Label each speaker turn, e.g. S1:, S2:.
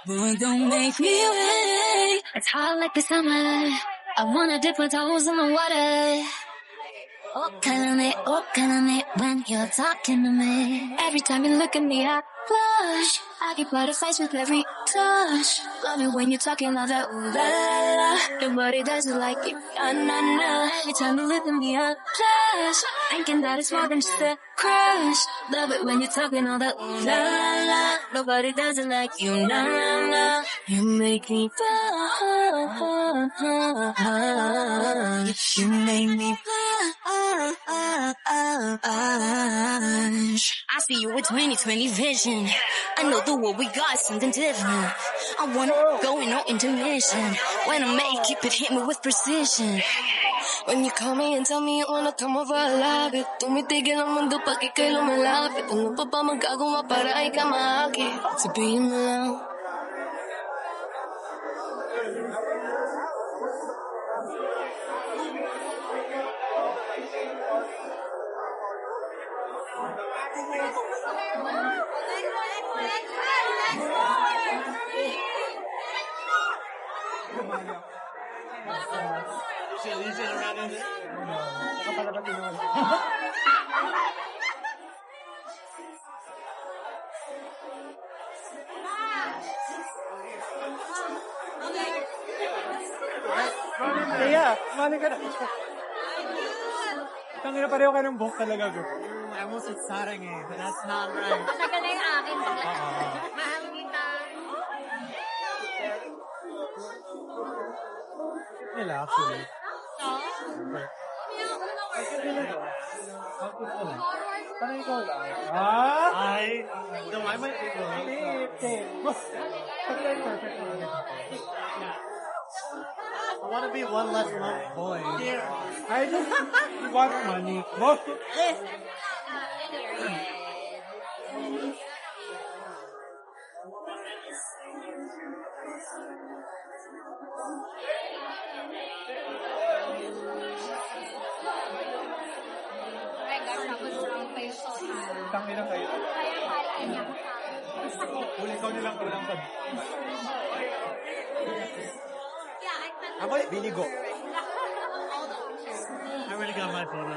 S1: Boy, don't make me wait. It's hot like the summer. I wanna dip my toes in the water. Oh, killing me when you're talking to me. Every time you look at me, I blush. I get butterflies with every touch. Love it when you're talking all that ooh la la la. Nobody does it like you, nah nah. Every time you look at me, I blush. Thinking that it's more than just a crush. Love it when you're talking all that ooh la la la. Nobody does it like you, nah nah nah. You make me blush. You make me blush. I see you with 20/20 vision. I know the what we got something different. I wanna go in no intermission. When I make keep it hit me with precision. When you call me and tell me you wanna come over, I love it. Tumitigil ang mundo pag ika'y lumalapit. Ano pa ba magagawa para ay kamaki? Sabihin mo lang.
S2: Kaya, mali ka na. Tangina pareho ka ng buhok talaga, bro.
S3: I almost said sarang eh, but that's not right.
S4: Matagal na yung akin. Mahal kita.
S2: Nila, actually. Parang ikaw lang.
S3: I might be wrong. I want to be one less lump boy.
S2: I just want money. Tangina kayo. Huli ko nilang kulang ka.
S3: How about Binigo? I already got my photo.